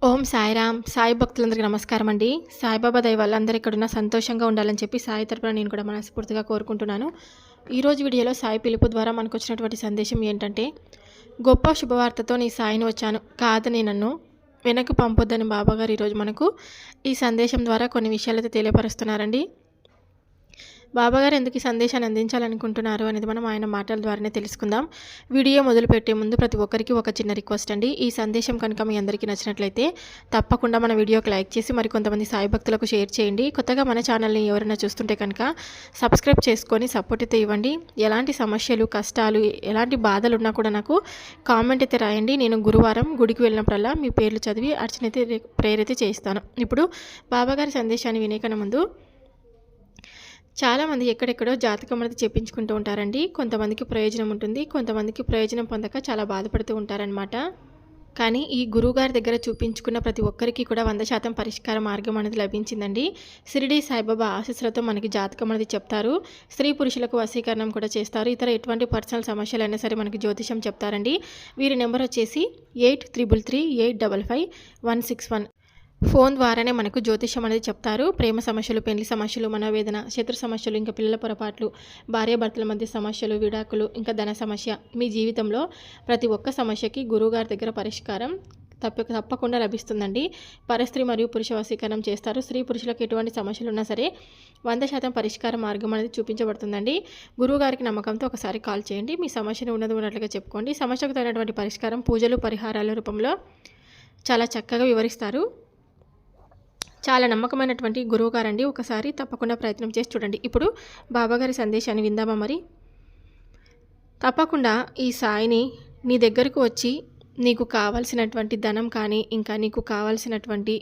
ఓం సాయిరామ్. సాయి భక్తులందరికీ నమస్కారం అండి. సాయిబాబా దయ వల్ల అందరూ ఇక్కడున్న సంతోషంగా ఉండాలని చెప్పి సాయి తరపున నేను కూడా మనస్ఫూర్తిగా కోరుకుంటున్నాను. ఈరోజు వీడియోలో సాయి పిలుపు ద్వారా మనకు వచ్చినటువంటి సందేశం ఏంటంటే, గొప్ప శుభవార్తతో నీ సాయిని వచ్చాను, కాదని నన్ను వెనక్కి పంపొద్దని బాబాగారు ఈరోజు మనకు ఈ సందేశం ద్వారా కొన్ని విషయాలైతే తెలియపరుస్తున్నారండి. బాబాగారు ఎందుకు ఈ సందేశాన్ని అందించాలనుకుంటున్నారు అనేది మనం ఆయన మాటల ద్వారానే తెలుసుకుందాం. వీడియో మొదలుపెట్టే ముందు ప్రతి ఒక్కరికి ఒక చిన్న రిక్వెస్ట్ అండి. ఈ సందేశం కనుక మీ అందరికీ నచ్చినట్లయితే తప్పకుండా మన వీడియోకి లైక్ చేసి మరికొంతమంది సాయి భక్తులకు షేర్ చేయండి. కొత్తగా మన ఛానల్ని ఎవరైనా చూస్తుంటే కనుక సబ్స్క్రైబ్ చేసుకొని సపోర్ట్ అయితే ఇవ్వండి. ఎలాంటి సమస్యలు, కష్టాలు, ఎలాంటి బాధలు ఉన్నా కూడా నాకు కామెంట్ అయితే రాయండి. నేను గురువారం గుడికి వెళ్ళినప్పుడల్లా మీ పేర్లు చదివి అర్చన అయితే ప్రేయర్ అయితే చేస్తాను. ఇప్పుడు బాబాగారి సందేశాన్ని వినేకన్నా ముందు, చాలామంది ఎక్కడెక్కడో జాతకం అనేది చెప్పించుకుంటూ ఉంటారండి. కొంతమందికి ప్రయోజనం ఉంటుంది, కొంతమందికి ప్రయోజనం పొందక చాలా బాధపడుతూ ఉంటారనమాట. కానీ ఈ గురువుగారి దగ్గర చూపించుకున్న ప్రతి ఒక్కరికి కూడా 100% పరిష్కార మార్గం అనేది లభించిందండి. షిరిడి సాయిబాబా ఆశీస్సులతో మనకి జాతకం అనేది చెప్తారు. స్త్రీ పురుషులకు వశీకరణం కూడా చేస్తారు. ఇతర ఎటువంటి పర్సనల్ సమస్యలైనా సరే మనకి జ్యోతిషం చెప్తారండి. వీరి నెంబర్ వచ్చేసి 8333855161. ఫోన్ ద్వారానే మనకు జ్యోతిష్యం అనేది చెప్తారు. ప్రేమ సమస్యలు, పెళ్లి సమస్యలు, మనోవేదన, శత్రు సమస్యలు, ఇంకా పిల్లల పొరపాట్లు, భార్యాభర్తల మధ్య సమస్యలు, విడాకులు, ఇంకా ధన సమస్య, మీ జీవితంలో ప్రతి ఒక్క సమస్యకి గురువుగారి దగ్గర పరిష్కారం తప్పకుండా లభిస్తుందండి. పరస్త్రీ మరియు పురుష వశీకరణం చేస్తారు. స్త్రీ పురుషులకు ఎటువంటి సమస్యలు ఉన్నా సరే 100% పరిష్కార మార్గం అనేది చూపించబడుతుందండి. గురువుగారికి నమ్మకంతో ఒకసారి కాల్ చేయండి. మీ సమస్యను ఉన్నట్లుగా చెప్పుకోండి. సమస్యకు తగినటువంటి పరిష్కారం పూజలు, పరిహారాల రూపంలో చాలా చక్కగా వివరిస్తారు. చాలా నమ్మకమైనటువంటి గురువుగారండి. ఒకసారి తప్పకుండా ప్రయత్నం చేసి చూడండి. ఇప్పుడు బాబాగారి సందేశాన్ని విందామా మరి. తప్పకుండా ఈ సాయిని నీ దగ్గరకు వచ్చి నీకు కావాల్సినటువంటి ధనం కానీ, ఇంకా నీకు కావాల్సినటువంటి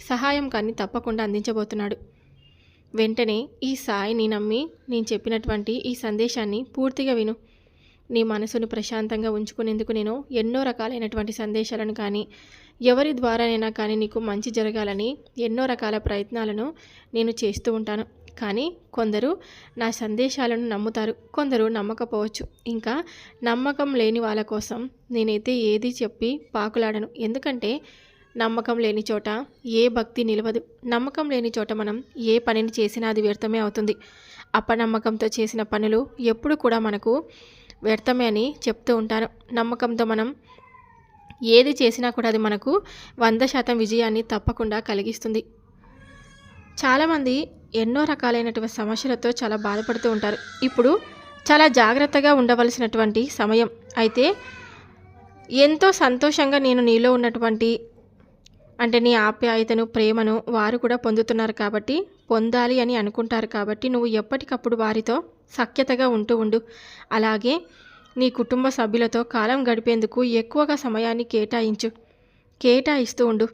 సహాయం కానీ తప్పకుండా అందించబోతున్నాడు. వెంటనే ఈ సాయిని నమ్మి నేను చెప్పినటువంటి ఈ సందేశాన్ని పూర్తిగా విను. నీ మనసును ప్రశాంతంగా ఉంచుకునేందుకు నేను ఎన్నో రకాలైనటువంటి సందేశాలను కానీ, ఎవరి ద్వారానైనా కానీ నీకు మంచి జరగాలని ఎన్నో రకాల ప్రయత్నాలను నేను చేస్తూ ఉంటాను. కానీ కొందరు నా సందేశాలను నమ్ముతారు, కొందరు నమ్మకపోవచ్చు. ఇంకా నమ్మకం లేని వాళ్ళ కోసం నేనైతే ఏది చెప్పి పాకులాడను. ఎందుకంటే నమ్మకం లేని చోట ఏ భక్తి నిలవదు. నమ్మకం లేని చోట మనం ఏ పనిని చేసినా అది వ్యర్థమే అవుతుంది. అపనమ్మకంతో చేసిన పనులు ఎప్పుడు కూడా మనకు వ్యర్థమే అని చెప్తూ ఉంటాను. నమ్మకంతో మనం ఏది చేసినా కూడా అది మనకు 100% విజయాన్ని తప్పకుండా కలిగిస్తుంది. చాలామంది ఎన్నో రకాలైనటువంటి సమస్యలతో చాలా బాధపడుతూ ఉంటారు. ఇప్పుడు చాలా జాగ్రత్తగా ఉండవలసినటువంటి సమయం. అయితే ఎంతో సంతోషంగా నేను నీలో ఉన్నటువంటి నీ ఆప్యాయతను, ప్రేమను వారు కూడా పొందుతున్నారు కాబట్టి, పొందాలి అని అనుకుంటారు కాబట్టి నువ్వు ఎప్పటికప్పుడు వారితో సఖ్యతగా ఉండు. అలాగే నీ కుటుంబ సభ్యులతో కాలం గడిపేందుకు ఎక్కువగా సమయాన్ని కేటాయిస్తూ ఉండు.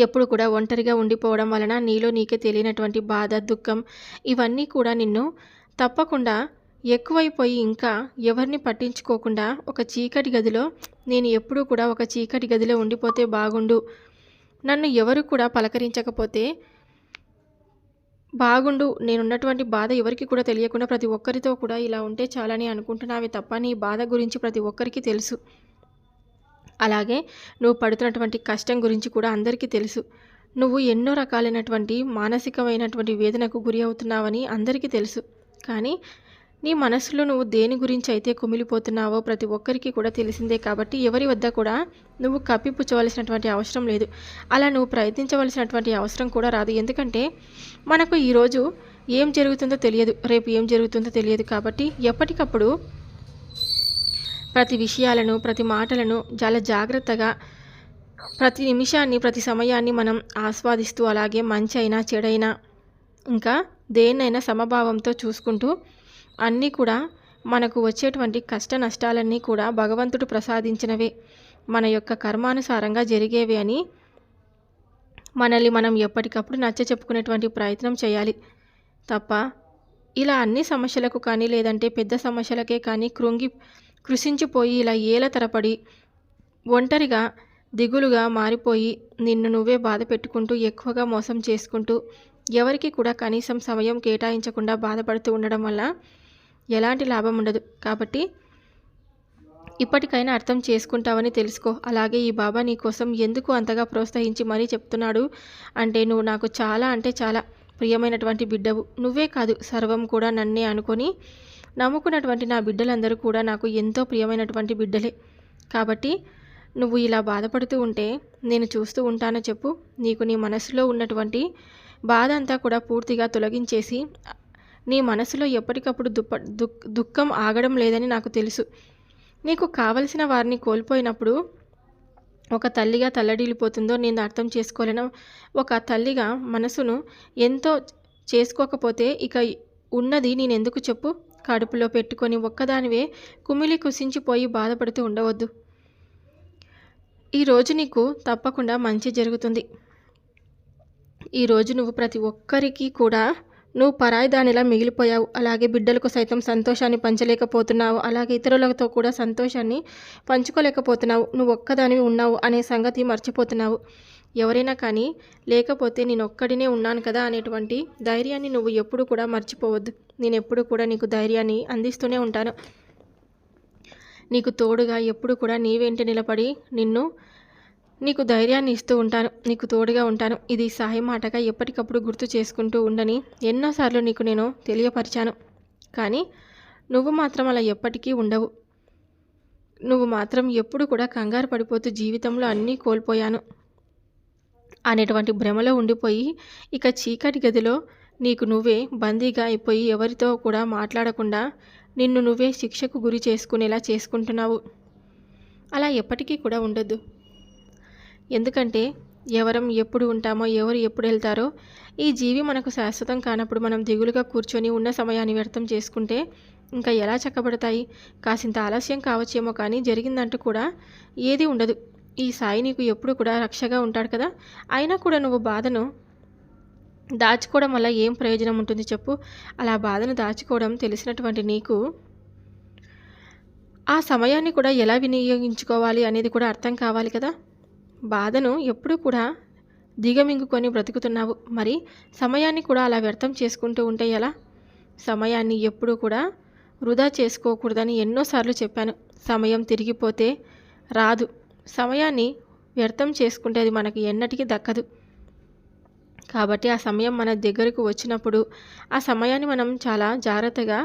ఎప్పుడు కూడా ఒంటరిగా ఉండిపోవడం వలన నీలో నీకే తెలియనటువంటి బాధ, దుఃఖం ఇవన్నీ కూడా నిన్ను తప్పకుండా ఎక్కువైపోయి, ఇంకా ఎవరిని పట్టించుకోకుండా ఒక చీకటి గదిలో, నేను ఎప్పుడూ కూడా ఒక చీకటి గదిలో ఉండిపోతే బాగుండు, నన్ను ఎవరు కూడా పలకరించకపోతే బాగుండు, నేనున్నటువంటి బాధ ఎవరికి కూడా తెలియకుండా ప్రతి ఒక్కరితో కూడా ఇలా ఉంటే చాలని అనుకుంటున్నావే తప్ప నీ బాధ గురించి ప్రతి ఒక్కరికి తెలుసు. అలాగే నువ్వు పడుతున్నటువంటి కష్టం గురించి కూడా అందరికీ తెలుసు. నువ్వు ఎన్నో రకాలైనటువంటి మానసికమైనటువంటి వేదనకు గురి అవుతున్నావని అందరికీ తెలుసు. కానీ నీ మనసులో నువ్వు దేని గురించి అయితే కుమిలిపోతున్నావో ప్రతి ఒక్కరికి కూడా తెలిసిందే. కాబట్టి ఎవరి వద్ద కూడా నువ్వు కప్పిపుచ్చవలసినటువంటి అవసరం లేదు. అలా నువ్వు ప్రయత్నించవలసినటువంటి అవసరం కూడా రాదు. ఎందుకంటే మనకు ఈరోజు ఏం జరుగుతుందో తెలియదు, రేపు ఏం జరుగుతుందో తెలియదు. కాబట్టి ఎప్పటికప్పుడు ప్రతి విషయాలను, ప్రతి మాటలను చాలా జాగ్రత్తగా, ప్రతి నిమిషాన్ని, ప్రతి సమయాన్ని మనం ఆస్వాదిస్తూ, అలాగే మంచి అయినా చెడైనా ఇంకా దేన్నైనా సమభావంతో చూసుకుంటూ, అన్నీ కూడా మనకు వచ్చేటువంటి కష్ట నష్టాలన్నీ కూడా భగవంతుడు ప్రసాదించినవే, మన యొక్క కర్మానుసారంగా జరిగేవి అని మనల్ని మనం ఎప్పటికప్పుడు నచ్చ చెప్పుకునేటువంటి ప్రయత్నం చేయాలి తప్ప ఇలా అన్ని సమస్యలకు కానీ, లేదంటే పెద్ద సమస్యలకే కానీ కృషించిపోయి ఇలా ఏళ్ల తరబడి ఒంటరిగా దిగులుగా మారిపోయి నిన్ను నువ్వే బాధ పెట్టుకుంటూ, ఎక్కువగా మోసం చేసుకుంటూ, ఎవరికి కూడా కనీసం సమయం కేటాయించకుండా బాధపడుతూ ఉండడం వల్ల ఎలాంటి లాభం ఉండదు. కాబట్టి ఇప్పటికైనా అర్థం చేసుకుంటావని తెలుసుకో. అలాగే ఈ బాబా నీ కోసం ఎందుకు అంతగా ప్రోత్సహించి మరీ చెప్తున్నాడు అంటే, నువ్వు నాకు చాలా అంటే చాలా ప్రియమైనటువంటి బిడ్డవు. నువ్వే కాదు, సర్వం కూడా నన్నే అనుకొని నమ్ముకున్నటువంటి నా బిడ్డలందరూ కూడా నాకు ఎంతో ప్రియమైనటువంటి బిడ్డలే. కాబట్టి నువ్వు ఇలా బాధపడుతూ ఉంటే నేను చూస్తూ ఉంటానో చెప్పు. నీకు నీ మనసులో ఉన్నటువంటి బాధ అంతా కూడా పూర్తిగా తొలగించేసి, నీ మనసులో ఎప్పటికప్పుడు దుఃఖం ఆగడం లేదని నాకు తెలుసు. నీకు కావలసిన వారిని కోల్పోయినప్పుడు ఒక తల్లిగా తల్లడిల్లిపోతుందో నేను అర్థం చేసుకోలేను. ఒక తల్లిగా మనసును ఎంతో చేసుకోకపోతే ఇక ఉన్నది నేనెందుకు చెప్పు? కడుపులో పెట్టుకొని ఒక్కదానివే కుమిలి కుసించిపోయి బాధపడుతూ ఉండవద్దు. ఈరోజు నీకు తప్పకుండా మంచి జరుగుతుంది. ఈరోజు నువ్వు ప్రతి ఒక్కరికి కూడా నువ్వు పరాయి దానిలా మిగిలిపోయావు. అలాగే బిడ్డలకు సైతం సంతోషాన్ని పంచలేకపోతున్నావు. అలాగే ఇతరులతో కూడా సంతోషాన్ని పంచుకోలేకపోతున్నావు. నువ్వు ఒక్కదానివి ఉన్నావు అనే సంగతి మర్చిపోతున్నావు. ఎవరైనా కానీ లేకపోతే నేను ఒక్కడినే ఉన్నాను కదా అనేటువంటి ధైర్యాన్ని నువ్వు ఎప్పుడు కూడా మర్చిపోవద్దు. నేను ఎప్పుడు కూడా నీకు ధైర్యాన్ని అందిస్తూనే ఉంటాను. నీకు తోడుగా ఎప్పుడు కూడా నీ వెంట నిలబడి నీకు ధైర్యాన్ని ఇస్తూ ఉంటాను. నీకు తోడుగా ఉంటాను. ఇది సాయి మాటగా ఎప్పటికప్పుడు గుర్తు చేసుకుంటూ ఉండని ఎన్నోసార్లు నీకు నేను తెలియపరిచాను. కానీ నువ్వు మాత్రం అలా ఎప్పటికీ ఉండవు. నువ్వు మాత్రం ఎప్పుడు కూడా కంగారు పడిపోతూ జీవితంలో అన్నీ కోల్పోయాను అనేటువంటి భ్రమలో ఉండిపోయి ఇక చీకటి గదిలో నీకు నువ్వే బందీగా అయిపోయి ఎవరితో కూడా మాట్లాడకుండా నిన్ను నువ్వే శిక్షకు గురి చేసుకునేలా చేసుకుంటున్నావు. అలా ఎప్పటికీ కూడా ఉండొద్దు. ఎందుకంటే ఎవరం ఎప్పుడు ఉంటామో, ఎవరు ఎప్పుడు వెళ్తారో ఈ జీవి మనకు శాశ్వతం కానప్పుడు మనం దిగులుగా కూర్చొని ఉన్న సమయాన్ని వ్యర్థం చేసుకుంటే ఇంకా ఎలా చక్కబడతాయి? కాసింత ఆలస్యం కావచ్చేమో కానీ జరిగిందంటూ కూడా ఏది ఉండదు. ఈ సాయి నీకు ఎప్పుడు కూడా రక్షగా ఉంటాడు కదా. అయినా కూడా నువ్వు బాధను దాచుకోవడం వల్ల ఏం ప్రయోజనం ఉంటుంది చెప్పు? అలా బాధను దాచుకోవడం తెలిసినటువంటి నీకు ఆ సమయాన్ని కూడా ఎలా వినియోగించుకోవాలి అనేది కూడా అర్థం కావాలి కదా. బాధను ఎప్పుడు కూడా దిగమింగుకొని బ్రతుకుతున్నావు. మరి సమయాన్ని కూడా అలా వ్యర్థం చేసుకుంటూ ఉంటే ఎలా? సమయాన్ని ఎప్పుడు కూడా వృధా చేసుకోకూడదని ఎన్నోసార్లు చెప్పాను. సమయం తిరిగిపోతే రాదు. సమయాన్ని వ్యర్థం చేసుకుంటే అది మనకి ఎన్నటికీ దక్కదు. కాబట్టి ఆ సమయం మన దగ్గరకు వచ్చినప్పుడు ఆ సమయాన్ని మనం చాలా జాగ్రత్తగా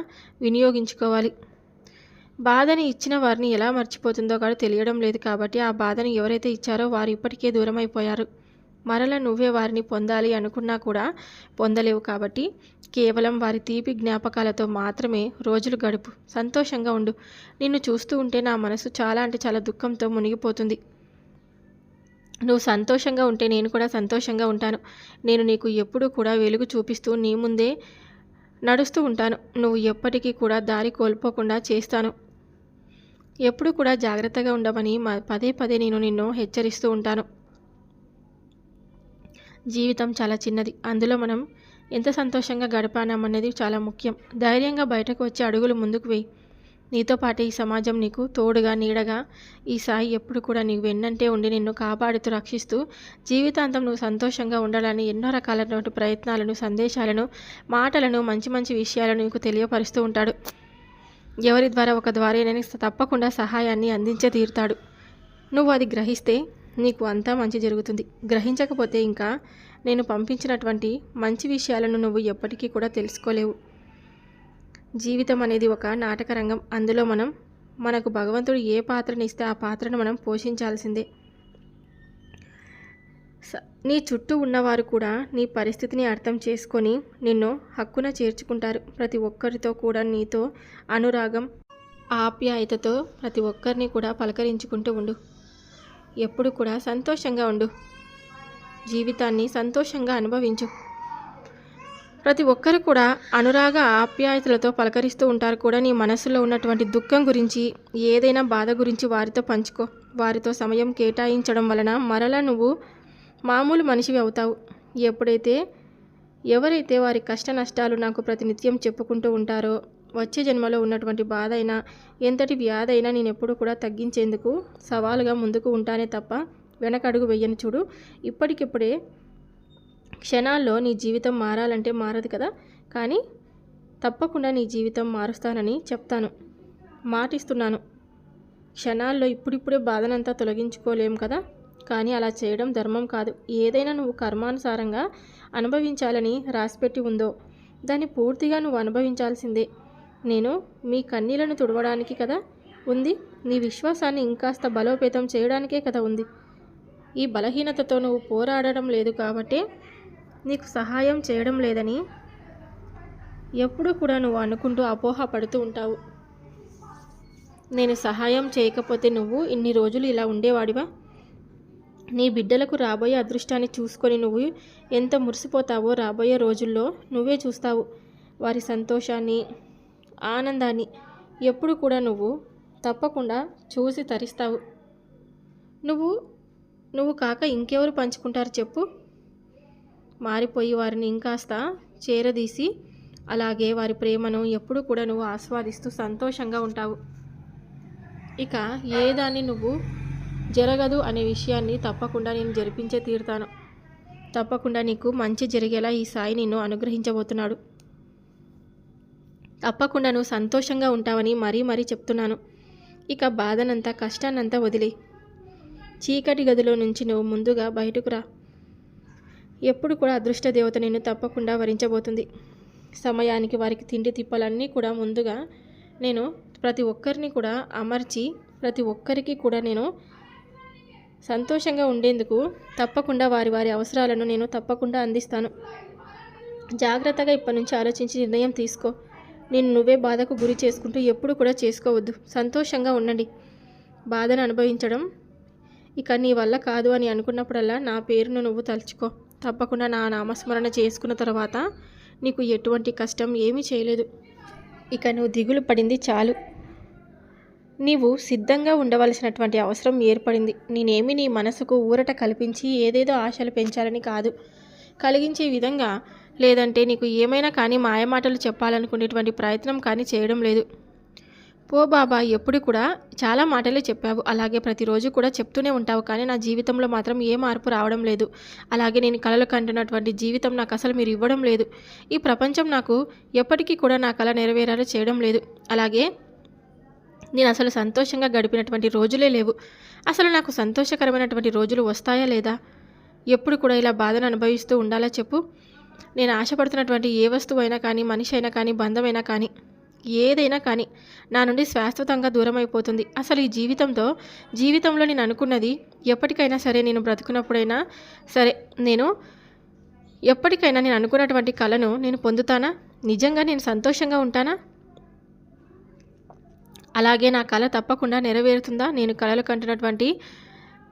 వినియోగించుకోవాలి. బాధని ఇచ్చిన వారిని ఎలా మర్చిపోతుందో కూడా తెలియడం లేదు. కాబట్టి ఆ బాధను ఎవరైతే ఇచ్చారో వారు ఇప్పటికే దూరం అయిపోయారు. మరలా నువ్వే వారిని పొందాలి అనుకున్నా కూడా పొందలేవు. కాబట్టి కేవలం వారి తీపి జ్ఞాపకాలతో మాత్రమే రోజులు గడుపు. సంతోషంగా ఉండు. నిన్ను చూస్తూ ఉంటే నా మనసు చాలా అంటే చాలా దుఃఖంతో మునిగిపోతుంది. నువ్వు సంతోషంగా ఉంటే నేను కూడా సంతోషంగా ఉంటాను. నేను నీకు ఎప్పుడూ కూడా వెలుగు చూపిస్తూ నీ ముందే నడుస్తూ ఉంటాను. నువ్వు ఎప్పటికీ కూడా దారి కోల్పోకుండా చేస్తాను. ఎప్పుడు కూడా జాగ్రత్తగా ఉండమని పదే పదే నేను నిన్ను హెచ్చరిస్తూ ఉంటాను. జీవితం చాలా చిన్నది. అందులో మనం ఎంత సంతోషంగా గడపానమనేది చాలా ముఖ్యం. ధైర్యంగా బయటకు వచ్చి అడుగులు ముందుకు వేయి. నీతో పాటే ఈ సమాజం నీకు తోడుగా నీడగా ఈ సాయి ఎప్పుడు కూడా నీకు వెన్నంటే ఉండి నిన్ను కాపాడుతూ రక్షిస్తూ జీవితాంతం నువ్వు సంతోషంగా ఉండాలని ఎన్నో రకాలైనటువంటి ప్రయత్నాలను, సందేశాలను, మాటలను, మంచి మంచి విషయాలను నీకు తెలియపరుస్తూ ఉంటాడు. ఎవరి ద్వారా ఒక ద్వారానే తప్పకుండా సహాయాన్ని అందించే తీరుతాడు. నువ్వు అది గ్రహిస్తే నీకు అంతా మంచి జరుగుతుంది. గ్రహించకపోతే ఇంకా నేను పంపించినటువంటి మంచి విషయాలను నువ్వు ఎప్పటికీ కూడా తెలుసుకోలేవు. జీవితం అనేది ఒక నాటక రంగం. అందులో మనకు భగవంతుడు ఏ పాత్రని ఇస్తే ఆ పాత్రను మనం పోషించాల్సిందే. నీ చుట్టూ ఉన్నవారు కూడా నీ పరిస్థితిని అర్థం చేసుకొని నిన్ను హక్కున చేర్చుకుంటారు. ప్రతి ఒక్కరితో కూడా నీతో అనురాగం, ఆప్యాయతతో ప్రతి ఒక్కరిని కూడా పలకరించుకుంటూ ఉండు. ఎప్పుడు కూడా సంతోషంగా ఉండు. జీవితాన్ని సంతోషంగా అనుభవించు. ప్రతి ఒక్కరు కూడా అనురాగ ఆప్యాయతలతో పలకరిస్తూ ఉంటారు కూడా. నీ మనసులో ఉన్నటువంటి దుఃఖం గురించి, ఏదైనా బాధ గురించి వారితో పంచుకో. వారితో సమయం కేటాయించడం వలన మరలా నువ్వు మామూలు మనిషివి అవుతావు. ఎవరైతే వారి కష్ట నష్టాలు నాకు ప్రతినిత్యం చెప్పుకుంటూ ఉంటారో, వచ్చే జన్మలో ఉన్నటువంటి బాధ అయినా, ఎంతటి వ్యాధి అయినా నేను ఎప్పుడు కూడా తగ్గించేందుకు సవాలుగా ముందుకు ఉంటానే తప్ప వెనకడుగు వెయ్యను. చూడు, ఇప్పటికిప్పుడే క్షణాల్లో నీ జీవితం మారాలంటే మారదు కదా. కానీ తప్పకుండా నీ జీవితం మారుస్తానని చెప్తాను, మాటిస్తున్నాను. క్షణాల్లో ఇప్పుడిప్పుడే బాధనంతా తొలగించుకోలేం కదా. కానీ అలా చేయడం ధర్మం కాదు. ఏదైనా నువ్వు కర్మానుసారంగా అనుభవించాలని రాసిపెట్టి ఉందో దాన్ని పూర్తిగా నువ్వు అనుభవించాల్సిందే. నేను మీ కన్నీళ్లను తుడవడానికి కదా ఉంది. నీ విశ్వాసాన్ని ఇంకాస్త బలోపేతం చేయడానికే కదా ఉంది. ఈ బలహీనతతో నువ్వు పోరాడడం లేదు కాబట్టే నీకు సహాయం చేయడం లేదని ఎప్పుడూ కూడా నువ్వు అనుకుంటూ అపోహ పడుతూ ఉంటావు. నేను సహాయం చేయకపోతే నువ్వు ఇన్ని రోజులు ఇలా ఉండేవాడివా? నీ బిడ్డలకు రాబోయే అదృష్టాన్ని చూసుకొని నువ్వు ఎంత మురిసిపోతావో రాబోయే రోజుల్లో నువ్వే చూస్తావు. వారి సంతోషాన్ని, ఆనందాన్ని ఎప్పుడు కూడా నువ్వు తప్పకుండా చూసి తరిస్తావు. నువ్వు కాక ఇంకెవరు పంచుకుంటారు చెప్పు? మారిపోయి వారిని ఇంకాస్త చేరదీసి అలాగే వారి ప్రేమను ఎప్పుడు కూడా నువ్వు ఆస్వాదిస్తూ సంతోషంగా ఉంటావు. ఇక ఏ దాన్ని నువ్వు జరగదు అనే విషయాన్ని తప్పకుండా నేను జరిపించే తీరుతాను. తప్పకుండా నీకు మంచి జరిగేలా ఈ సాయి నిన్ను అనుగ్రహించబోతున్నాడు. తప్పకుండా నువ్వు సంతోషంగా ఉంటావని మరీ చెప్తున్నాను. ఇక బాధనంతా కష్టాన్నంతా వదిలే చీకటి గదిలో నుంచి నువ్వు ముందుగా బయటకు రా. ఎప్పుడు కూడా అదృష్ట దేవత నిన్ను తప్పకుండా వరించబోతుంది. సమయానికి వారికి తిండి తిప్పలన్నీ కూడా ముందుగా నేను ప్రతి ఒక్కరిని కూడా అమర్చి ప్రతి ఒక్కరికి కూడా నేను సంతోషంగా ఉండేందుకు తప్పకుండా వారి అవసరాలను నేను తప్పకుండా అందిస్తాను. జాగ్రత్తగా ఇప్పటి నుంచి ఆలోచించి నిర్ణయం తీసుకో. నేను నువ్వే బాధకు గురి చేసుకుంటూ ఎప్పుడు కూడా చేసుకోవద్దు. సంతోషంగా ఉండండి. బాధను అనుభవించడం ఇక నీ వల్ల కాదు అని అనుకున్నప్పుడల్లా నా పేరును నువ్వు తలుచుకో. తప్పకుండా నా నామస్మరణ చేసుకున్న తర్వాత నీకు ఎటువంటి కష్టం ఏమీ చేయలేదు. ఇక నువ్వు దిగులు పడింది చాలు. నీవు సిద్ధంగా ఉండవలసినటువంటి అవసరం ఏర్పడింది. నేనేమి నీ మనసుకు ఊరట కల్పించి ఏదేదో ఆశలు పెంచాలని కాదు, కలిగించే విధంగా లేదంటే నీకు ఏమైనా కానీ మాయమాటలు చెప్పాలనుకునేటువంటి ప్రయత్నం కానీ చేయడం లేదు. పో బాబా, ఎప్పుడు కూడా చాలా మాటలే చెప్పావు, అలాగే ప్రతిరోజు కూడా చెప్తూనే ఉంటావు, కానీ నా జీవితంలో మాత్రం ఏ మార్పు రావడం లేదు. అలాగే నేను కలలు కంటున్నటువంటి జీవితం నాకు అసలు మీరు ఇవ్వడం లేదు. ఈ ప్రపంచం నాకు ఎప్పటికీ కూడా నా కళ నెరవేరేలా చేయడం లేదు. అలాగే నేను అసలు సంతోషంగా గడిపినటువంటి రోజులే లేవు. అసలు నాకు సంతోషకరమైనటువంటి రోజులు వస్తాయా లేదా? ఎప్పుడు కూడా ఇలా బాధను అనుభవిస్తూ ఉండాలా చెప్పు? నేను ఆశపడుతున్నటువంటి ఏ వస్తువు అయినా కానీ, మనిషి అయినా కానీ, బంధమైనా కానీ, ఏదైనా కానీ నా నుండి శాశ్వతంగా దూరం అయిపోతుంది. అసలు ఈ జీవితంలో నేను అనుకున్నది ఎప్పటికైనా సరే, నేను బ్రతుకున్నప్పుడైనా సరే, నేను ఎప్పటికైనా నేను అనుకున్నటువంటి కళను నేను పొందుతానా? నిజంగా నేను సంతోషంగా ఉంటానా? అలాగే నా కళ తప్పకుండా నెరవేరుతుందా? నేను కళలు కంటున్నటువంటి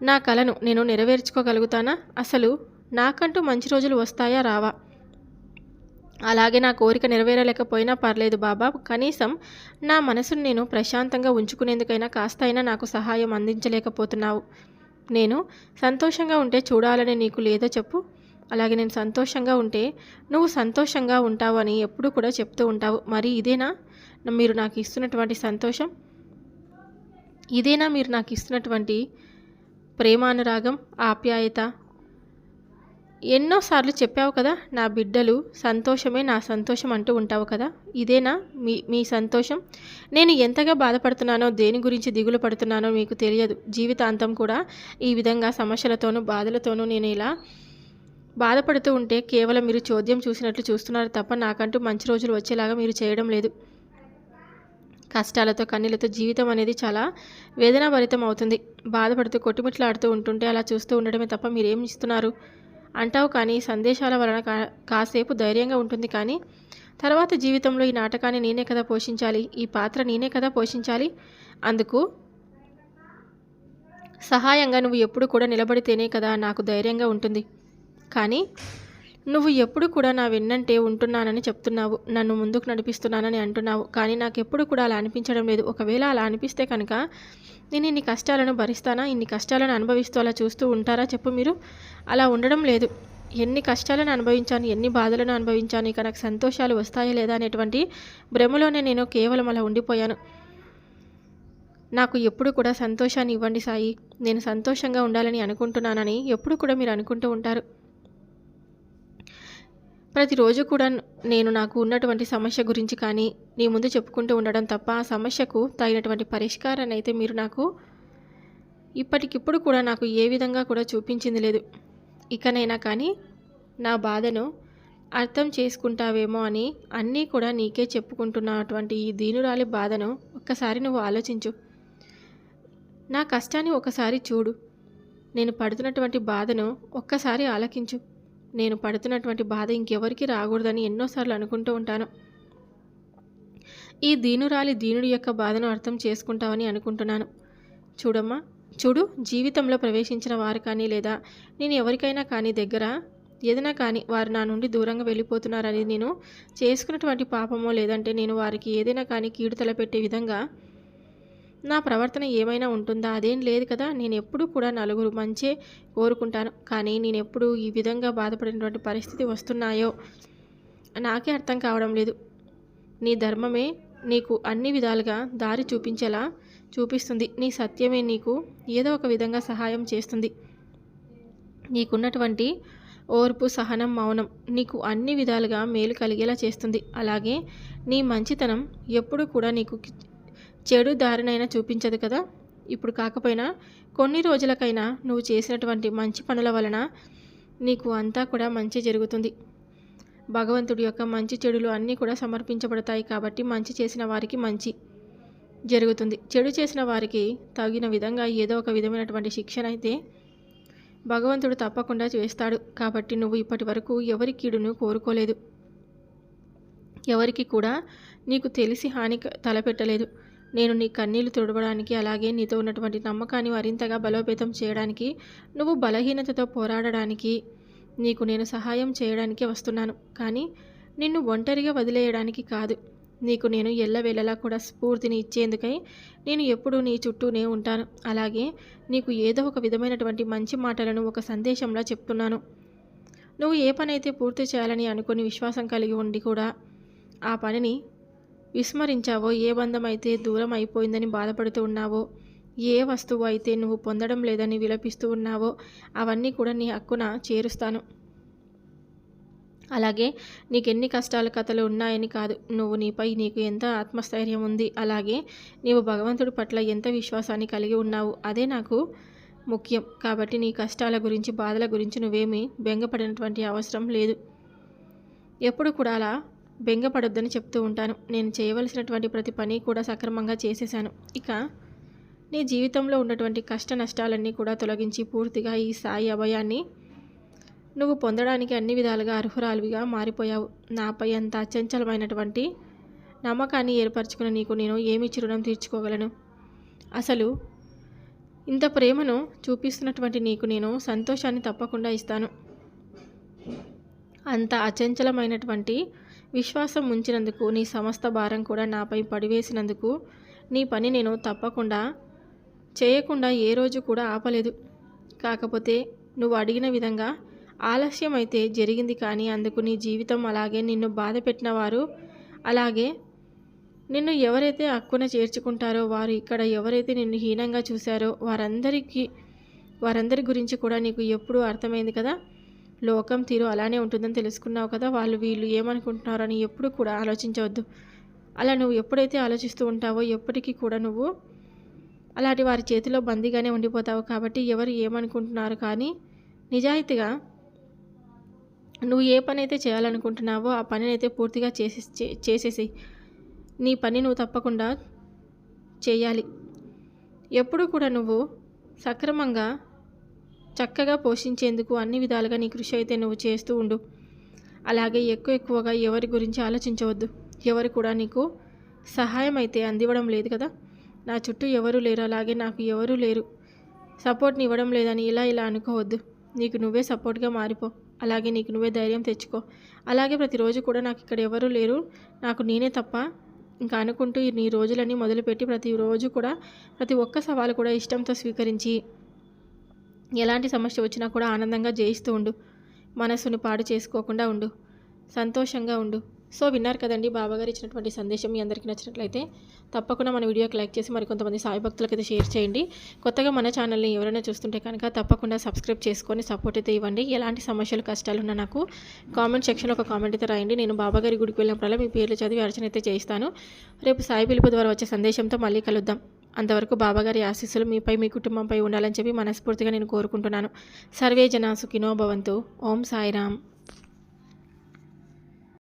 నా కళను నేను నెరవేర్చుకోగలుగుతానా? అసలు నాకంటూ మంచి రోజులు వస్తాయా రావా? అలాగే నా కోరిక నెరవేరలేకపోయినా పర్లేదు బాబా, కనీసం నా మనసును నేను ప్రశాంతంగా ఉంచుకునేందుకైనా కాస్త అయినా నాకు సహాయం అందించలేకపోతున్నావు. నేను సంతోషంగా ఉంటే చూడాలని నీకు లేదో చెప్పు. అలాగే నేను సంతోషంగా ఉంటే నువ్వు సంతోషంగా ఉంటావు అని ఎప్పుడు కూడా చెప్తూ ఉంటావు. మరి ఇదేనా మీరు నాకు ఇస్తున్నటువంటి సంతోషం? ఇదేనా మీరు నాకు ఇస్తున్నటువంటి ప్రేమానురాగం, ఆప్యాయత? ఎన్నోసార్లు చెప్పావు కదా, నా బిడ్డలు సంతోషమే నా సంతోషం అంటూ ఉంటావు కదా. ఇదేనా మీ సంతోషం? నేను ఎంతగా బాధపడుతున్నానో, దేని గురించి దిగులు పడుతున్నానో మీకు తెలియదు. జీవితాంతం కూడా ఈ విధంగా సమస్యలతోనూ బాధలతోనూ నేను ఇలా బాధపడుతూ ఉంటే కేవలం మీరు చోద్యం చూసినట్లు చూస్తున్నారు తప్ప నాకంటూ మంచి రోజులు వచ్చేలాగా మీరు చేయడం లేదు. కష్టాలతో కన్నీళ్లతో జీవితం అనేది చాలా వేదనాభరితం అవుతుంది. బాధపడుతూ కొట్టుమిట్లాడుతూ ఉంటుంటే అలా చూస్తూ ఉండడమే తప్ప మీరేం ఇస్తున్నారు అంటావు. కానీ సందేశాల వలన కాసేపు ధైర్యంగా ఉంటుంది, కానీ తర్వాత జీవితంలో ఈ నాటకాన్ని నేనే కదా పోషించాలి, ఈ పాత్ర నేనే కదా పోషించాలి. అందుకు సహాయంగా నువ్వు ఎప్పుడు కూడా నిలబడితేనే కదా నాకు ధైర్యంగా ఉంటుంది. కానీ నువ్వు ఎప్పుడు కూడా నా వెన్నంటే ఉంటున్నానని చెప్తున్నావు, నన్ను ముందుకు నడిపిస్తున్నానని అంటున్నావు, కానీ నాకు ఎప్పుడు కూడా అలా అనిపించడం లేదు. ఒకవేళ అలా అనిపిస్తే కనుక నేను ఇన్ని కష్టాలను భరిస్తానా? ఇన్ని కష్టాలను అనుభవిస్తూ అలా చూస్తూ ఉంటారా చెప్పు మీరు? అలా ఉండడం లేదు. ఎన్ని కష్టాలను అనుభవించాను, ఎన్ని బాధలను అనుభవించాను, ఇక నాకు సంతోషాలు వస్తాయా లేదా అనేటువంటి భ్రమలోనే నేను కేవలం అలా ఉండిపోయాను. నాకు ఎప్పుడు కూడా సంతోషాన్ని ఇవ్వండి సాయి, నేను సంతోషంగా ఉండాలని అనుకుంటున్నానని ఎప్పుడు కూడా మీరు అనుకుంటూ ఉంటారు. ప్రతిరోజు కూడా నేను నాకు ఉన్నటువంటి సమస్య గురించి కానీ నీ ముందు చెప్పుకుంటూ ఉండడం తప్ప ఆ సమస్యకు తగినటువంటి పరిష్కారాన్ని అయితే మీరు నాకు ఇప్పటికిప్పుడు కూడా నాకు ఏ విధంగా కూడా చూపించింది లేదు. ఇకనైనా కానీ నా బాధను అర్థం చేసుకుంటావేమో అని అన్నీ కూడా నీకే చెప్పుకుంటున్నటువంటి ఈ దీనురాలి బాధను ఒక్కసారి నువ్వు ఆలోచించు. నా కష్టాన్ని ఒకసారి చూడు. నేను పడుతున్నటువంటి బాధను ఒక్కసారి ఆలకించు. నేను పడుతున్నటువంటి బాధ ఇంకెవరికి రాకూడదని ఎన్నోసార్లు అనుకుంటూ ఉంటాను. ఈ దీనుడి యొక్క బాధను అర్థం చేసుకుంటావని అనుకుంటున్నాను. చూడమ్మా, చూడు, జీవితంలో ప్రవేశించిన వారు కానీ లేదా నేను ఎవరికైనా కానీ దగ్గర ఏదైనా కానీ వారు నా నుండి దూరంగా వెళ్ళిపోతున్నారని నేను చేసుకున్నటువంటి పాపమో లేదంటే నేను వారికి ఏదైనా కానీ కీడు తలపెట్టే విధంగా నా ప్రవర్తన ఏమైనా ఉంటుందా? అదేం లేదు కదా. నేను ఎప్పుడూ కూడా నలుగురు మంచే కోరుకుంటాను. కానీ నేను ఎప్పుడు ఈ విధంగా బాధపడినటువంటి పరిస్థితి వస్తున్నాయో నాకే అర్థం కావడం లేదు. నీ ధర్మమే నీకు అన్ని విధాలుగా దారి చూపించేలా చూపిస్తుంది. నీ సత్యమే నీకు ఏదో ఒక విధంగా సహాయం చేస్తుంది. నీకున్నటువంటి ఓర్పు, సహనం, మౌనం నీకు అన్ని విధాలుగా మేలు కలిగేలా చేస్తుంది. అలాగే నీ మంచితనం ఎప్పుడు కూడా నీకు చెడు దారినైనా చూపించదు కదా. ఇప్పుడు కాకపోయినా కొన్ని రోజులకైనా నువ్వు చేసినటువంటి మంచి పనుల వలన నీకు అంతా కూడా మంచి జరుగుతుంది. భగవంతుడి యొక్క మంచి చెడులు అన్నీ కూడా సమర్పించబడతాయి కాబట్టి మంచి చేసిన వారికి మంచి జరుగుతుంది. చెడు చేసిన వారికి తగిన విధంగా ఏదో ఒక విధమైనటువంటి శిక్షణ అయితే భగవంతుడు తప్పకుండా చేస్తాడు. కాబట్టి నువ్వు ఇప్పటి వరకు ఎవరి కీడును కోరుకోలేదు. ఎవరికి కూడా నీకు తెలిసి హాని తలపెట్టలేదు. నేను నీ కన్నీళ్లు తుడవడానికి అలాగే నీతో ఉన్నటువంటి నమ్మకాన్ని మరింతగా బలోపేతం చేయడానికి నువ్వు బలహీనతతో పోరాడడానికి నీకు నేను సహాయం చేయడానికి వస్తున్నాను. కానీ నిన్ను ఒంటరిగా వదిలేయడానికి కాదు. నీకు నేను ఎల్లవేళలా కూడా స్ఫూర్తిని ఇచ్చేందుకై నేను ఎప్పుడూ నీ చుట్టూనే ఉంటాను. అలాగే నీకు ఏదో ఒక విధమైనటువంటి మంచి మాటలను ఒక సందేశంలా చెప్తున్నాను. నువ్వు ఏ పనైతే పూర్తి చేయాలని అనుకుని విశ్వాసం కలిగి ఉండి కూడా ఆ పనిని విస్మరించావో, ఏ బంధం అయితే దూరం అయిపోయిందని బాధపడుతూ ఉన్నావో, ఏ వస్తువు అయితే నువ్వు పొందడం లేదని విలపిస్తూ ఉన్నావో అవన్నీ కూడా నీ హక్కున చేరుస్తాను. అలాగే నీకెన్ని కష్టాల కథలు ఉన్నాయని కాదు, నీపై నీకు ఎంత ఆత్మస్థైర్యం ఉంది, అలాగే నీవు భగవంతుడి పట్ల ఎంత విశ్వాసాన్ని కలిగి ఉన్నావు, అదే నాకు ముఖ్యం. కాబట్టి నీ కష్టాల గురించి, బాధల గురించి నువ్వేమీ బెంగపడినటువంటి అవసరం లేదు. ఎప్పుడు కూడా అలా బెంగపడొద్దని చెప్తూ ఉంటాను. నేను చేయవలసినటువంటి ప్రతి పని కూడా సక్రమంగా చేసేశాను. ఇక నీ జీవితంలో ఉన్నటువంటి కష్ట నష్టాలన్నీ కూడా తొలగించి పూర్తిగా ఈ సాయి అభయాన్ని నువ్వు పొందడానికి అన్ని విధాలుగా అర్హురాలివిగా మారిపోయావు. నాపై అంత అచంచలమైనటువంటి నమ్మకాన్ని ఏర్పరచుకున్న నీకు నేను ఏమి చిరుణం తీర్చుకోగలను? అసలు ఇంత ప్రేమను చూపిస్తున్నటువంటి నీకు నేను సంతోషాన్ని తప్పకుండా ఇస్తాను. అంత అచంచలమైనటువంటి విశ్వాసం ఉంచినందుకు, నీ సమస్త భారం కూడా నాపై పడివేసినందుకు నీ పని నేను తప్పకుండా చేయకుండా ఏ రోజు కూడా ఆపలేదు. కాకపోతే నువ్వు అడిగిన విధంగా ఆలస్యం అయితే జరిగింది. కానీ అందుకు నీ జీవితం, అలాగే నిన్ను బాధ పెట్టిన వారు, అలాగే నిన్ను ఎవరైతే హక్కున చేర్చుకుంటారో వారు, ఇక్కడ ఎవరైతే నిన్ను హీనంగా చూశారో వారందరి గురించి కూడా నీకు ఎప్పుడూ అర్థమైంది కదా. లోకం తీరు అలానే ఉంటుందని తెలుసుకున్నావు కదా. వీళ్ళు ఏమనుకుంటున్నారని ఎప్పుడు కూడా ఆలోచించవద్దు. అలా నువ్వు ఎప్పుడైతే ఆలోచిస్తూ ఉంటావో ఎప్పటికీ కూడా నువ్వు అలాంటి వారి చేతిలో బందీగానే ఉండిపోతావు. కాబట్టి ఎవరు ఏమనుకుంటున్నారు కానీ నిజాయితీగా నువ్వు ఏ పని అయితే చేయాలనుకుంటున్నావో ఆ పనిని అయితే పూర్తిగా చేసేసి నీ పని నువ్వు తప్పకుండా చేయాలి. ఎప్పుడు కూడా నువ్వు సక్రమంగా చక్కగా పోషించేందుకు అన్ని విధాలుగా నీ కృషి అయితే నువ్వు చేస్తూ ఉండు. అలాగే ఎక్కువగా ఎవరి గురించి ఆలోచించవద్దు. ఎవరు కూడా నీకు సహాయం అయితే అందివ్వడం లేదు కదా. నా చుట్టూ ఎవరు లేరు, అలాగే నాకు ఎవరూ లేరు, సపోర్ట్ని ఇవ్వడం లేదని ఇలా అనుకోవద్దు. నీకు నువ్వే సపోర్ట్గా మారిపో. అలాగే నీకు నువ్వే ధైర్యం తెచ్చుకో. అలాగే ప్రతిరోజు కూడా నాకు ఇక్కడ ఎవరూ లేరు, నాకు నేనే తప్ప ఇంకా అనుకుంటూ నీ రోజులని మొదలుపెట్టి ప్రతిరోజు కూడా ప్రతి ఒక్క సవాలు కూడా ఇష్టంతో స్వీకరించి ఎలాంటి సమస్య వచ్చినా కూడా ఆనందంగా జయిస్తూ ఉండు. మనసుని పాడు చేసుకోకుండా ఉండు. సంతోషంగా ఉండు. సో విన్నారు కదండి బాబాగారు ఇచ్చినటువంటి సందేశం. మీ అందరికీ నచ్చినట్లయితే తప్పకుండా మన వీడియోకి లైక్ చేసి మరికొంతమంది సాయి భక్తులకైతే షేర్ చేయండి. కొత్తగా మన ఛానల్ని ఎవరైనా చూస్తుంటే కనుక తప్పకుండా సబ్స్క్రైబ్ చేసుకొని సపోర్ట్ అయితే ఇవ్వండి. ఎలాంటి సమస్యలు కష్టాలున్నా నాకు కామెంట్ సెక్షన్లో ఒక కామెంట్ అయితే రాయండి. నేను బాబాగారి గుడికి వెళ్ళినప్పుడల్లా మీ పేర్లు చదివి అర్చన అయితే చేయిస్తాను. రేపు సాయి పిలుపు ద్వారా వచ్చే సందేశంతో మళ్ళీ కలుద్దాం. అంతవరకు బాబాగారి ఆశీస్సులు మీపై మీ కుటుంబంపై ఉండాలని చెప్పి మనస్ఫూర్తిగా నేను కోరుకుంటున్నాను. సర్వే జనా సుఖినో భవంతు. ఓం సాయిరామ్.